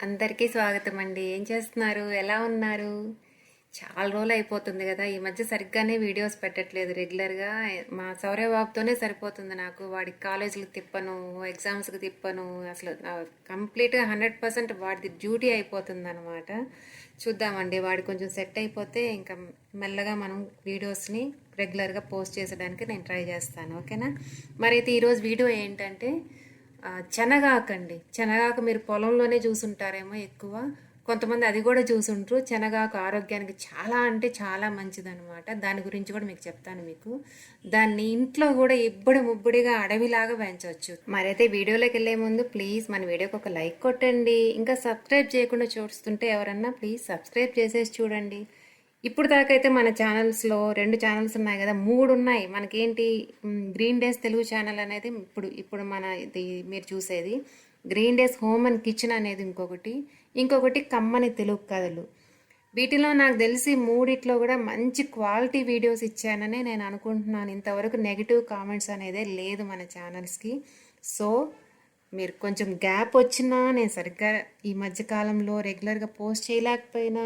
అందరికీ స్వాగతం అండి. ఏం చేస్తున్నారు? ఎలా ఉన్నారు? చాలా రోజులు అయిపోతుంది కదా. ఈ మధ్య సరిగ్గానే వీడియోస్ పెట్టట్లేదు రెగ్యులర్గా. మా సౌర్య బాబుతోనే సరిపోతుంది నాకు. వాడికి కాలేజీలకు తిప్పను, ఎగ్జామ్స్కి తిప్పను. అసలు కంప్లీట్గా 100% వాడిది డ్యూటీ అయిపోతుంది అనమాట. చూద్దామండి, వాడు కొంచెం సెట్ అయిపోతే ఇంకా మెల్లగా మనం వీడియోస్ని రెగ్యులర్గా పోస్ట్ చేసడానికి నేను ట్రై చేస్తాను. ఓకేనా? మరి అయితే ఈరోజు వీడియో ఏంటంటే శనగాకండి. శనగాకు మీరు పొలంలోనే చూసుంటారేమో ఎక్కువ. కొంతమంది అది కూడా చూసుంటారు. శనగాకు ఆరోగ్యానికి చాలా అంటే చాలా మంచిదనమాట. దాని గురించి కూడా మీకు చెప్తాను. మీకు దాన్ని ఇంట్లో కూడా ఇబ్బడి ముబ్బడిగా అడవిలాగా పెంచవచ్చు. మరైతే వీడియోలోకి వెళ్ళే ముందు ప్లీజ్ మన వీడియోకి ఒక లైక్ కొట్టండి. ఇంకా సబ్స్క్రైబ్ చేయకుండా చూస్తుంటే ఎవరన్నా ప్లీజ్ సబ్స్క్రైబ్ చేసేసి చూడండి. ఇప్పుడు దాకైతే మన ఛానల్స్లో 2 ఛానల్స్ ఉన్నాయి కదా, 3 ఉన్నాయి మనకేంటి. గ్రీన్ డేస్ తెలుగు ఛానల్ అనేది ఇప్పుడు మన ఇది మీరు చూసేది. Green days home and kitchen అనేది ఇంకొకటి కమ్మని తెలుగు కథలు. వీటిలో నాకు తెలిసి మూడిట్లో కూడా మంచి క్వాలిటీ వీడియోస్ ఇచ్చానని నేను అనుకుంటున్నాను. ఇంతవరకు నెగిటివ్ కామెంట్స్ అనేదే లేదు మన ఛానల్స్కి. సో మీరు కొంచెం గ్యాప్ వచ్చినా, నేను సరిగ్గా ఈ మధ్యకాలంలో రెగ్యులర్గా పోస్ట్ చేయలేకపోయినా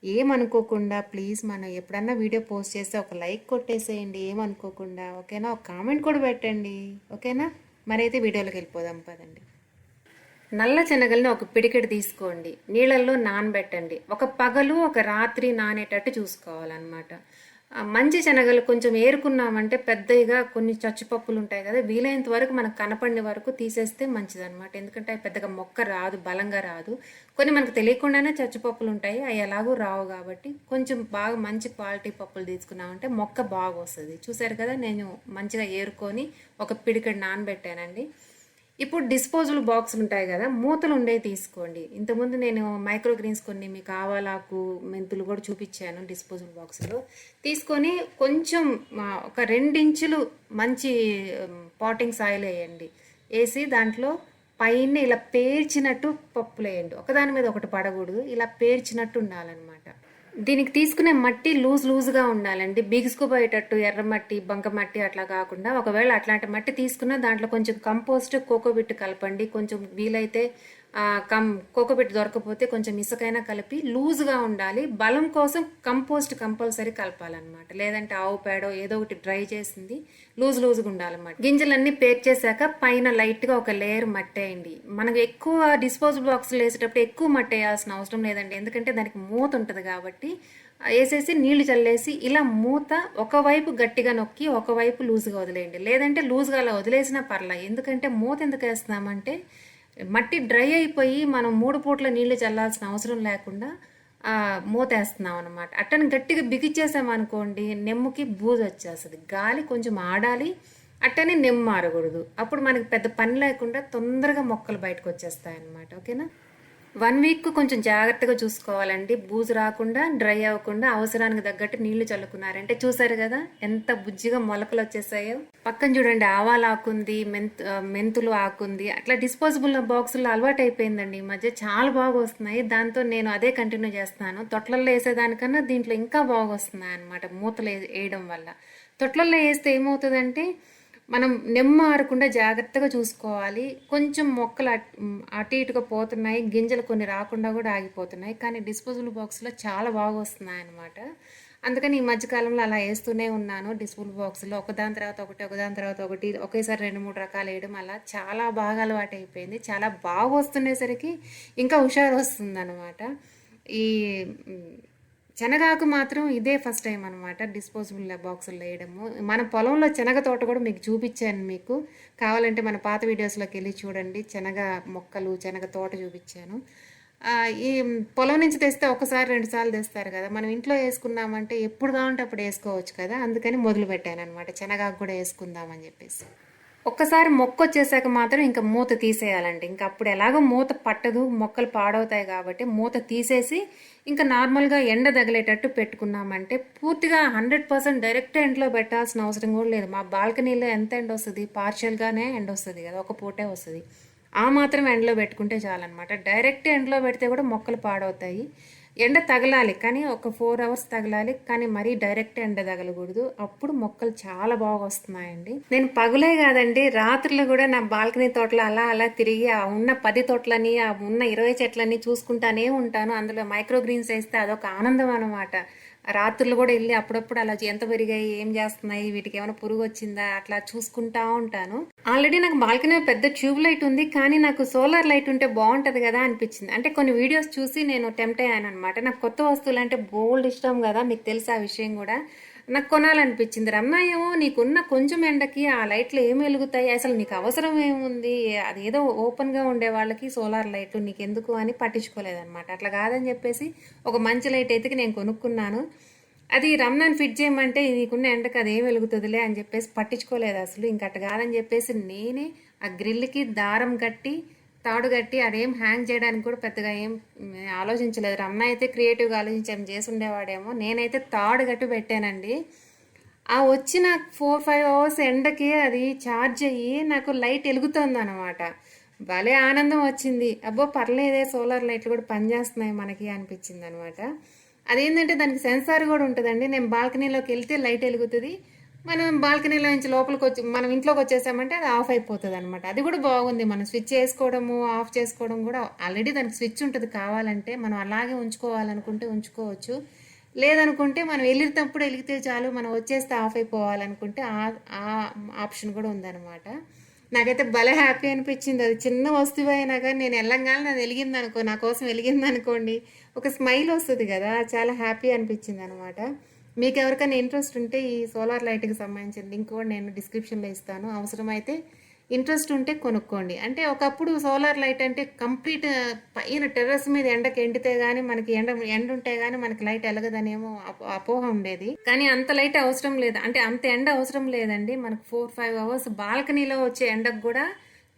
ఏమనుకోకుండా ప్లీజ్, మనం ఎప్పుడన్నా వీడియో పోస్ట్ చేస్తే ఒక లైక్ కొట్టేసేయండి ఏమనుకోకుండా. ఓకేనా? ఒక కామెంట్ కూడా పెట్టండి. ఓకేనా? మరైతే వీడియోలోకి వెళ్ళిపోదాం పదండి. నల్ల శనగల్ని ఒక పిడికెడు తీసుకోండి, నీళ్ళల్లో నానబెట్టండి. ఒక పగలు ఒక రాత్రి నానేటట్టు చూసుకోవాలన్నమాట. మంచి శనగలు కొంచెం ఏరుకున్నామంటే పెద్దగా కొన్ని చచ్చుపప్పులు ఉంటాయి కదా, వీలైనంత వరకు మనకు కనపడిన వరకు తీసేస్తే మంచిదన్నమాట. ఎందుకంటే అవి పెద్దగా మొక్క రాదు, బలంగా రాదు. కొన్ని మనకు తెలియకుండానే చచ్చుపప్పులు ఉంటాయి, అవి ఎలాగూ రావు. కాబట్టి కొంచెం బాగా మంచి క్వాలిటీ పప్పులు తీసుకున్నామంటే మొక్క బాగా వస్తుంది. చూసారు కదా, నేను మంచిగా ఏరుకొని ఒక పిడికెడు నానబెట్టానండి. ఇప్పుడు డిస్పోజబుల్ బాక్సులు ఉంటాయి కదా, మూతలు ఉండేవి తీసుకోండి. ఇంతకుముందు నేను మైక్రోగ్రీన్స్ కొన్ని మీకు ఆవాలాకు మెంతులు కూడా చూపించాను డిస్పోజబుల్ బాక్సులు. తీసుకొని కొంచెం ఒక 2 ఇంచులు మంచి పాటింగ్ సాయిల్ వేయండి. వేసి దాంట్లో పైన ఇలా పేర్చినట్టు పప్పులు వేయండి. ఒకదాని మీద ఒకటి పడకూడదు, ఇలా పేర్చినట్టు ఉండాలన్నమాట. దీనికి తీసుకునే మట్టి లూజ్గా ఉండాలండి. బిగుసుకుపోయేటట్టు ఎర్రమట్టి, బంకమట్టి అట్లా కాకుండా. ఒకవేళ అట్లాంటి మట్టి తీసుకున్నా దాంట్లో కొంచెం కంపోస్ట్, కోకోబిట్ కలపండి. కొంచెం వీలైతే కోకోబిట్ దొరకపోతే కొంచెం ఇసుకైనా కలిపి లూజ్గా ఉండాలి. బలం కోసం కంపోస్ట్ కంపల్సరీ కలపాలన్నమాట. లేదంటే ఆవు పేడో ఏదో ఒకటి డ్రై చేసింది లూజ్గా ఉండాలన్నమాట. గింజలన్నీ పేర్చేసాక పైన లైట్గా ఒక లేయర్ మట్టి వేయండి. మనకు ఎక్కువ డిస్పోజబుల్ బాక్సులు వేసేటప్పుడు ఎక్కువ మట్టి వేయాల్సిన అవసరం లేదండి, ఎందుకంటే దానికి మూత ఉంటుంది కాబట్టి. వేసేసి నీళ్లు చల్లేసి ఇలా మూత ఒకవైపు గట్టిగా నొక్కి ఒకవైపు లూజ్గా వదిలేయండి. లేదంటే లూజ్గా అలా వదిలేసినా పర్లేదు. ఎందుకంటే మూత ఎందుకు వేస్తున్నామంటే మట్టి డ్రై అయిపోయి మనం 3 పూట్ల నీళ్లు చల్లాల్సిన అవసరం లేకుండా మూత వేస్తున్నాం అనమాట. అట్టని గట్టిగా బిగిచ్చేసామనుకోండి నెమ్ముకి బూజు వచ్చేస్తుంది. గాలి కొంచెం ఆడాలి, అట్టని నెమ్ము ఆరకూడదు. అప్పుడు మనకి పెద్ద పని లేకుండా తొందరగా మొక్కలు బయటకు వచ్చేస్తాయి అన్నమాట. ఓకేనా? 1 వీక్ కొంచెం జాగ్రత్తగా చూసుకోవాలండి, బూజు రాకుండా, డ్రై అవ్వకుండా. అవసరానికి తగ్గట్టు నీళ్లు చల్లుకున్నారంటే చూసారు కదా ఎంత బుజ్జిగా మొలకలు వచ్చేసాయో. పక్కన చూడండి, ఆవాలు ఆకుంది, మెంతులు ఆకుంది. అట్లా డిస్పోజబుల్ బాక్సుల్లో అలవాటు అయిపోయిందండి ఈ మధ్య. చాలా బాగా వస్తున్నాయి. దాంతో నేను అదే కంటిన్యూ చేస్తున్నాను. తొట్లల్లో వేసేదానికన్నా దీంట్లో ఇంకా బాగా వస్తున్నాయి అనమాట, మూతలు వేయడం వల్ల. తొట్లల్లో వేస్తే ఏమవుతుందంటే మనం నెమ్మ ఆరకుండా జాగ్రత్తగా చూసుకోవాలి. కొంచెం మొక్కలు అటు ఇటుగా పోతున్నాయి, గింజలు కొన్ని రాకుండా కూడా ఆగిపోతున్నాయి. కానీ డిస్పోజబుల్ బాక్స్లో చాలా బాగా వస్తున్నాయి అన్నమాట. అందుకని ఈ మధ్యకాలంలో అలా వేస్తూనే ఉన్నాను. డిస్పోజబుల్ బాక్స్లో ఒకదాని తర్వాత ఒకటి ఒకేసారి 2-3 రకాలు వేయడం, అలా చాలా బాగా అలవాటు అయిపోయింది. చాలా బాగా వస్తుండేసరికి ఇంకా హుషారు వస్తుంది అనమాట. ఈ శనగాకు మాత్రం ఇదే ఫస్ట్ టైం అనమాట డిస్పోజబుల్ బాక్సులు వేయడము. మన పొలంలో శనగ తోట కూడా మీకు చూపించాను. మీకు కావాలంటే మన పాత వీడియోస్లోకి వెళ్ళి చూడండి. శనగ మొక్కలు, శనగ తోట చూపించాను. ఈ పొలం నుంచి తెస్తే ఒకసారి 2 సార్లు తెస్తారు కదా, మనం ఇంట్లో వేసుకున్నామంటే ఎప్పుడు కావాలంటే అప్పుడు వేసుకోవచ్చు కదా. అందుకని మొదలు పెట్టాను అనమాట, శనగాకు కూడా వేసుకుందామని చెప్పేసి. ఒక్కసారి మొక్క వచ్చేసాక మాత్రం ఇంకా మూత తీసేయాలండి. ఇంకా అప్పుడు ఎలాగో మూత పట్టదు, మొక్కలు పాడవుతాయి కాబట్టి మూత తీసేసి ఇంకా నార్మల్గా ఎండ తగిలేటట్టు పెట్టుకున్నామంటే పూర్తిగా 100% డైరెక్ట్ ఎండలో పెట్టాల్సిన అవసరం కూడా లేదు. మా బాల్కనీలో ఎంత ఎండ వస్తుంది, పార్షియల్గానే ఎండ వస్తుంది కదా, ఒక పూటే వస్తుంది. ఆ మాత్రం ఎండలో పెట్టుకుంటే చాలన్నమాట. డైరెక్ట్ ఎండలో పెడితే కూడా మొక్కలు పాడవుతాయి. ఎండ తగలాలి, కానీ ఒక 4 hours తగలాలి, కానీ మరీ డైరెక్ట్ ఎండ తగలకూడదు. అప్పుడు మొక్కలు చాలా బాగా వస్తున్నాయండి. నేను పగులే కాదండి, రాత్రులు కూడా నా బాల్కనీ తోటలో అలా అలా తిరిగి ఆ ఉన్న 10 తోటలని, ఆ ఉన్న 20 చెట్లని చూసుకుంటానే ఉంటాను. అందులో మైక్రో గ్రీన్స్ వేస్తే అదొక ఆనందం అనమాట. రాత్రులు కూడా వెళ్ళి అప్పుడప్పుడు అలా ఎంత పెరిగాయి, ఏం చేస్తున్నాయి, వీటికి ఏమైనా పురుగు వచ్చిందా, అట్లా చూసుకుంటా ఉంటాను. ఆల్రెడీ నాకు బాల్కనీ పెద్ద ట్యూబ్ లైట్ ఉంది, కానీ నాకు సోలార్ లైట్ ఉంటే బాగుంటది కదా అనిపించింది. అంటే కొన్ని వీడియోస్ చూసి నేను టెంప్ట్ అయ్యాను అనమాట. నాకు కొత్త వస్తువులు అంటే బోల్డ్ ఇష్టం కదా, మీకు తెలుసు ఆ విషయం కూడా. నాకు కొనాలనిపించింది. రమణ, ఏమో నీకున్న కొంచెం ఎండకి ఆ లైట్లు ఏమి వెలుగుతాయి, అసలు నీకు అవసరం ఏముంది, అదేదో ఓపెన్గా ఉండే వాళ్ళకి సోలార్ లైట్లు నీకెందుకు అని పట్టించుకోలేదన్నమాట. అట్లా కాదని చెప్పేసి ఒక మంచి లైట్ అయితే నేను కొనుక్కున్నాను. అది రమణాన్ని ఫిట్ చేయమంటే నీకున్న ఎండకి అది ఏం వెలుగుతుందిలే అని చెప్పేసి పట్టించుకోలేదు అసలు. ఇంకట్టు కాదని చెప్పేసి నేనే ఆ గ్రిల్కి దారం కట్టి, తాడు కట్టి, అదేం హ్యాంగ్ చేయడానికి కూడా పెద్దగా ఏం ఆలోచించలేదు. రమణ అయితే క్రియేటివ్గా ఆలోచించి ఏం చేసి ఉండేవాడేమో. నేనైతే తాడు కట్టి పెట్టానండి. ఆ వచ్చిన 4-5 hours ఎండకి అది ఛార్జ్ అయ్యి నాకు లైట్ వెలుగుతుంది అనమాట. భలే ఆనందం వచ్చింది. అబ్బో పర్లేదే, సోలార్ లైట్లు కూడా పనిచేస్తున్నాయి మనకి అనిపించింది అనమాట. అదేంటంటే దానికి సెన్సార్ కూడా ఉంటుందండి. నేను బాల్కనీలోకి వెళ్తే లైట్ వెలుగుతుంది, మనం బాల్కనీలో నుంచి లోపలికి వచ్చి మనం ఇంట్లోకి వచ్చేసామంటే అది ఆఫ్ అయిపోతుంది అనమాట. అది కూడా బాగుంది. మనం స్విచ్ చేసుకోవడము, ఆఫ్ చేసుకోవడం కూడా ఆల్రెడీ దానికి స్విచ్ ఉంటుంది. కావాలంటే మనం అలాగే ఉంచుకోవాలనుకుంటే ఉంచుకోవచ్చు, లేదనుకుంటే మనం వెళ్ళేటప్పుడు వెలిగితే చాలు, మనం వచ్చేస్తే ఆఫ్ అయిపోవాలనుకుంటే ఆ ఆప్షన్ కూడా ఉందన్నమాట. నాకైతే భలే హ్యాపీ అనిపించింది. అది చిన్న వస్తువు అయినా కానీ నేను వెళ్ళంగానే అది వెలిగింది అనుకో, నా కోసం వెలిగింది అనుకోండి, ఒక స్మైల్ వస్తుంది కదా, చాలా హ్యాపీ అనిపించింది అనమాట. మీకు ఎవరికైనా ఇంట్రెస్ట్ ఉంటే ఈ సోలార్ లైట్కి సంబంధించిన లింక్ కూడా నేను డిస్క్రిప్షన్లో ఇస్తాను. అవసరమైతే ఇంట్రెస్ట్ ఉంటే కొనుక్కోండి. అంటే ఒకప్పుడు సోలార్ లైట్ అంటే కంప్లీట్ పైన టెర్రస్ మీద ఎండకి ఎండితే గానీ మనకి ఎండ ఉంటే గానీ మనకి లైట్ ఎలగదనేమో అపోహ ఉండేది. కానీ అంత లైట్ అవసరం లేదు, అంటే అంత ఎండ అవసరం లేదండి. మనకు 4-5 hours బాల్కనీలో వచ్చే ఎండకు కూడా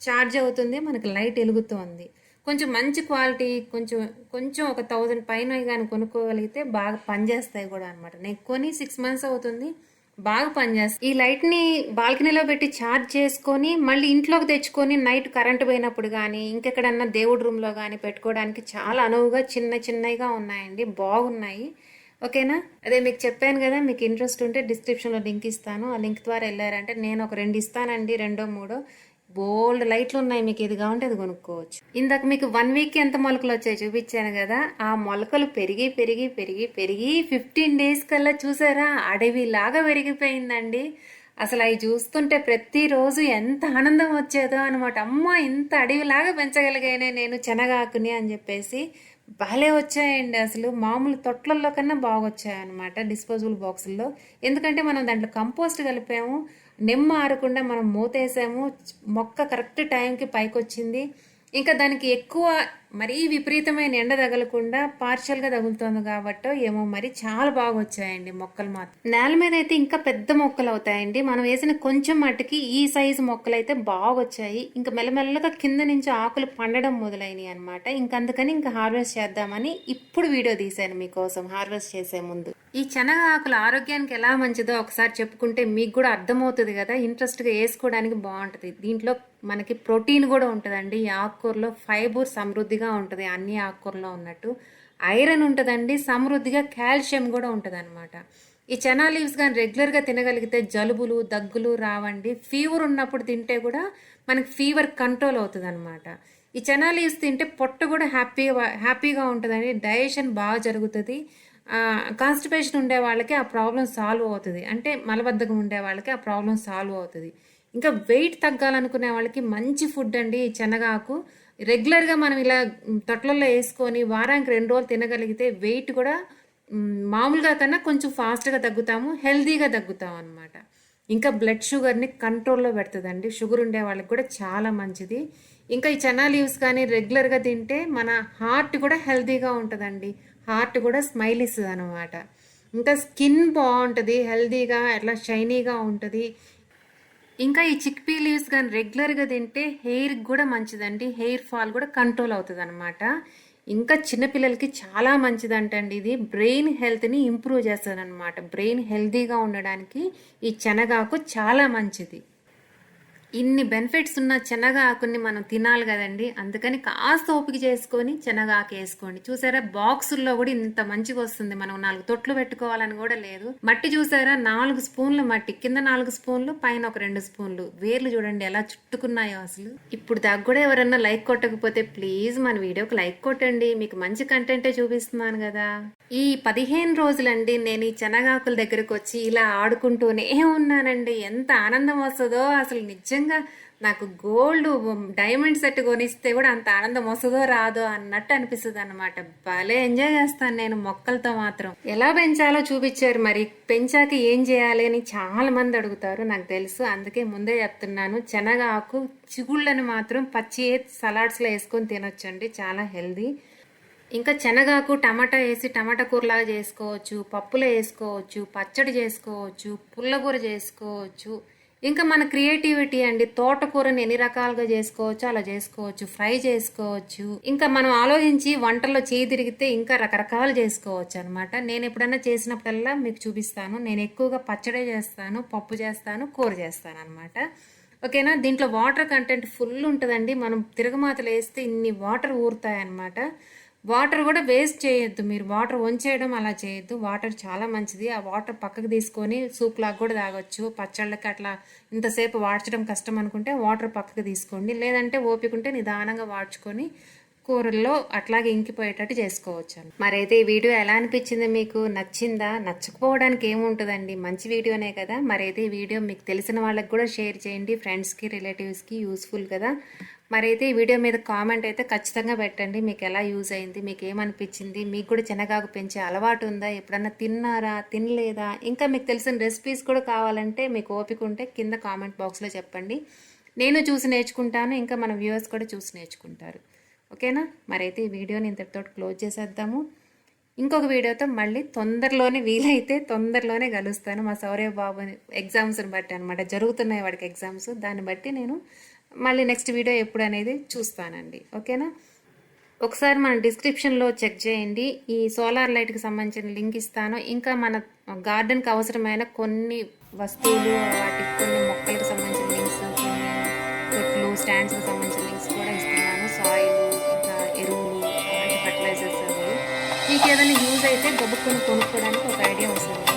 ఛార్జ్ అవుతుంది, మనకి లైట్ వెలుగుతుంది. కొంచెం మంచి క్వాలిటీ, కొంచెం కొంచెం ఒక 1000 పైన కానీ కొనుక్కోగలిగితే బాగా పనిచేస్తాయి కూడా అనమాట. నేను కొని 6 months అవుతుంది, బాగా పనిచేస్తుంది. ఈ లైట్ ని బాల్కనీలో పెట్టి ఛార్జ్ చేసుకొని మళ్ళీ ఇంట్లోకి తెచ్చుకొని నైట్ కరెంట్ పోయినప్పుడు కానీ ఇంకెక్కడన్నా దేవుడి రూమ్ లో కానీ పెట్టుకోవడానికి చాలా అనువుగా చిన్నగా ఉన్నాయండి, బాగున్నాయి. ఓకేనా? అదే మీకు చెప్పాను కదా, మీకు ఇంట్రెస్ట్ ఉంటే డిస్క్రిప్షన్లో లింక్ ఇస్తాను. ఆ లింక్ ద్వారా వెళ్ళారంటే నేను ఒక 2 ఇస్తానండి, 2-3 బోల్డ్ లైట్లు ఉన్నాయి. మీకు ఏది కావాలంటే అది కొనుక్కోవచ్చు. ఇందాక మీకు 1 week ఎంత మొలకలు వచ్చాయి చూపించాను కదా, ఆ మొలకలు పెరిగి పెరిగి పెరిగి పెరిగి 15 days కల్లా చూసారా అడవిలాగా పెరిగిపోయిందండి. అసలు అవి చూస్తుంటే ప్రతిరోజు ఎంత ఆనందం వచ్చేదో అనమాట. అమ్మ ఇంత అడవిలాగా పెంచగలిగానే నేను శనగాకుని అని చెప్పేసి భలే వచ్చాయండి. అసలు మామూలు తొట్లల్లో కన్నా బాగా వచ్చాయన్నమాట, డిస్పోజబుల్ బాక్సుల్లో. ఎందుకంటే మనం దాంట్లో కంపోస్ట్ కలిపాము, నిమ్మ ఆరకుండా మనం మూతేసాము, మొక్క కరెక్ట్ టైంకి పైకి వచ్చింది. ఇంకా దానికి ఎక్కువ మరీ విపరీతమైన ఎండ తగలకుండా పార్షియల్గా తగులుతుంది కాబట్టో ఏమో మరి చాలా బాగా వచ్చాయండి మొక్కలు. మాత్రం నేల మీద అయితే ఇంకా పెద్ద మొక్కలు అవుతాయండి. మనం వేసిన కొంచెం మట్టుకి ఈ సైజు మొక్కలు అయితే బాగా వచ్చాయి. ఇంకా మెల్లమెల్లగా కింద నుంచి ఆకులు పండడం మొదలైనవి అనమాట. అందుకని ఇంకా హార్వెస్ట్ చేద్దామని ఇప్పుడు వీడియో తీశాను మీకోసం, హార్వెస్ట్ చేసే ముందు. ఈ శనగ ఆకులు ఆరోగ్యానికి ఎలా మంచిదో ఒకసారి చెప్పుకుంటే మీకు కూడా అర్థమవుతుంది కదా, ఇంట్రెస్ట్గా వేసుకోవడానికి బాగుంటుంది. దీంట్లో మనకి ప్రోటీన్ కూడా ఉంటుందండి. ఈ ఆకుకూరలో ఫైబర్ సమృద్ధిగా ఉంటుంది, అన్ని ఆకుకూరలో ఉన్నట్టు. ఐరన్ ఉంటుందండి, సమృద్ధిగా కాల్షియం కూడా ఉంటుంది అనమాట. ఈ చనా లీవ్స్ కానీ రెగ్యులర్గా తినగలిగితే జలుబులు దగ్గులు రావండి. ఫీవర్ ఉన్నప్పుడు తింటే కూడా మనకి ఫీవర్ కంట్రోల్ అవుతుంది అనమాట. ఈ చనా లీవ్స్ తింటే పొట్ట కూడా హ్యాపీగా ఉంటుందండి, డైజెషన్ బాగా జరుగుతుంది. కాన్స్టిపేషన్ ఉండే వాళ్ళకి ఆ ప్రాబ్లం సాల్వ్ అవుతుంది, అంటే మలబద్ధకం ఉండే వాళ్ళకి ఆ ప్రాబ్లం సాల్వ్ అవుతుంది. ఇంకా వెయిట్ తగ్గాలనుకునే వాళ్ళకి మంచి ఫుడ్ అండి ఈ శనగాకు. రెగ్యులర్గా మనం ఇలా తొట్లలో వేసుకొని వారానికి 2 రోజులు తినగలిగితే వెయిట్ కూడా మామూలుగా కన్నా కొంచెం ఫాస్ట్గా తగ్గుతాము, హెల్దీగా తగ్గుతాం అనమాట. ఇంకా బ్లడ్ షుగర్ని కంట్రోల్లో పెడుతుందండి, షుగర్ ఉండే వాళ్ళకి కూడా చాలా మంచిది. ఇంకా ఈ చనా లీవ్స్ కానీ రెగ్యులర్గా తింటే మన హార్ట్ కూడా హెల్దీగా ఉంటుందండి, హార్ట్ కూడా స్మైల్ ఇస్తుంది అనమాట. ఇంకా స్కిన్ బాగుంటుంది, హెల్దీగా అట్లా షైనీగా ఉంటుంది. ఇంకా ఈ చిక్పీ లీవ్స్ కానీ రెగ్యులర్గా తింటే హెయిర్కి కూడా మంచిదండి, హెయిర్ ఫాల్ కూడా కంట్రోల్ అవుతుంది అనమాట. ఇంకా చిన్నపిల్లలకి చాలా మంచిదంటండి ఇది, బ్రెయిన్ హెల్త్ని ఇంప్రూవ్ చేస్తుంది అనమాట. బ్రెయిన్ హెల్తీగా ఉండడానికి ఈ శనగాకు చాలా మంచిది. ఇన్ని బెనిఫిట్స్ ఉన్న శనగాకుని మనం తినాలి కదండి. అందుకని కాస్త ఓపిక చేసుకొని శనగాకు వేసుకోండి. చూసారా బాక్సుల్లో కూడా ఇంత మంచిగా వస్తుంది. మనం 4 తొట్లు పెట్టుకోవాలని కూడా లేదు. మట్టి చూసారా 4 స్పూన్లు మట్టి, కింద 4 స్పూన్లు, పైన ఒక 2 స్పూన్లు. వేర్లు చూడండి ఎలా చుట్టుకున్నాయో అసలు. ఇప్పుడు దాకా కూడా ఎవరన్నా లైక్ కొట్టకపోతే ప్లీజ్ మన వీడియోకి లైక్ కొట్టండి. మీకు మంచి కంటెంటే చూపిస్తున్నాను కదా. ఈ 15 రోజులండి నేను ఈ శనగాకుల దగ్గరకు వచ్చి ఇలా ఆడుకుంటూనే ఉన్నానండి. ఎంత ఆనందం వస్తుందో అసలు. నిజంగా నాకు గోల్డ్ డైమండ్ సెట్ కొనిస్తే కూడా అంత ఆనందం వస్తుందో రాదో అన్నట్టు అనిపిస్తుంది అనమాట. భలే ఎంజాయ్ చేస్తాను నేను మొక్కలతో మాత్రం. ఎలా పెంచాలో చూపించారు. మరి పెంచాక ఏం చేయాలి అని చాలా మంది అడుగుతారు, నాకు తెలుసు. అందుకే ముందే చెప్తున్నాను, శనగాకు చిగుళ్ళని మాత్రం పచ్చి సలాడ్స్లో వేసుకొని తినొచ్చండి, చాలా హెల్దీ. ఇంకా శనగాకు టమాటా వేసి టమాటా కూరలాగా చేసుకోవచ్చు, పప్పులో వేసుకోవచ్చు, పచ్చడి చేసుకోవచ్చు, పుల్లకూర చేసుకోవచ్చు. ఇంకా మన క్రియేటివిటీ అండి. తోటకూరని ఎన్ని రకాలుగా చేసుకోవచ్చు అలా చేసుకోవచ్చు, ఫ్రై చేసుకోవచ్చు. ఇంకా మనం ఆలోచించి వంటల్లో చేయి తిరిగితే ఇంకా రకరకాలు చేసుకోవచ్చు అనమాట. నేను ఎప్పుడైనా చేసినప్పుడల్లా మీకు చూపిస్తాను. నేను ఎక్కువగా పచ్చడే చేస్తాను, పప్పు చేస్తాను, కూర చేస్తాను అనమాట. ఓకేనా. దీంట్లో వాటర్ కంటెంట్ ఫుల్ ఉంటుందండి. మనం తిరగమాతలు వేస్తే ఇన్ని వాటర్ ఊరుతాయి అనమాట. వాటర్ కూడా వేస్ట్ చేయొద్దు. మీరు వాటర్ వంచేయడం అలా చేయొద్దు. వాటర్ చాలా మంచిది. ఆ వాటర్ పక్కకు తీసుకొని సూప్ లాగా కూడా తాగొచ్చు. పచ్చళ్ళకి అట్లా ఇంతసేపు వాడ్చడం కష్టం అనుకుంటే వాటర్ పక్కకు తీసుకోండి. లేదంటే ఓపిక ఉంటే నిదానంగా వాడ్చుకొని కూరల్లో అట్లాగే ఇంకిపోయేటట్టు చేసుకోవచ్చు. మరైతే ఈ వీడియో ఎలా అనిపించింది, మీకు నచ్చిందా? నచ్చకపోవడానికి ఏముంటుందండి, మంచి వీడియోనే కదా. మరైతే ఈ వీడియో మీకు తెలిసిన వాళ్ళకి కూడా షేర్ చేయండి, ఫ్రెండ్స్కి, రిలేటివ్స్కి యూస్ఫుల్ కదా. మరైతే ఈ వీడియో మీద కామెంట్ అయితే ఖచ్చితంగా పెట్టండి. మీకు ఎలా యూజ్ అయింది, మీకు ఏమనిపించింది, మీకు కూడా శనగాకు పెంచే అలవాటు ఉందా, ఎప్పుడన్నా తిన్నారా, తినలేదా, ఇంకా మీకు తెలిసిన రెసిపీస్ కూడా కావాలంటే మీకు ఓపిక ఉంటే కింద కామెంట్ బాక్స్లో చెప్పండి. నేను చూసి నేర్చుకుంటాను, ఇంకా మన వ్యూవర్స్ కూడా చూసి నేర్చుకుంటారు. ఓకేనా. మరైతే ఈ వీడియోని ఇంతటితో క్లోజ్ చేసేద్దాము. ఇంకొక వీడియోతో మళ్ళీ తొందరలోనే, వీలైతే తొందరలోనే కలుస్తాను. మా శౌర్య బాబు ఎగ్జామ్స్ని బట్టి అనమాట, జరుగుతున్నాయి వాడికి ఎగ్జామ్స్. దాన్ని బట్టి నేను మళ్ళీ నెక్స్ట్ వీడియో ఎప్పుడు అనేది చూస్తానండి. ఓకేనా. ఒకసారి మన డిస్క్రిప్షన్లో చెక్ చేయండి. ఈ సోలార్ లైట్కి సంబంధించిన లింక్ ఇస్తాను. ఇంకా మన గార్డెన్కి అవసరమైన కొన్ని వస్తువులు, వాటికి కొన్ని మొక్కలకు సంబంధించిన లింక్స్, కొన్ని తొట్లు, స్టాండ్స్కి సంబంధించిన లింక్స్ కూడా ఇస్తున్నాను. సాయిల్, ఇంకా ఎరువులు, అలాంటి ఫర్టిలైజర్స్ అవి మీకు ఏదైనా యూజ్ అయితే గబుక్కుని కొనుక్కోవడానికి ఒక ఐడియా వస్తుంది.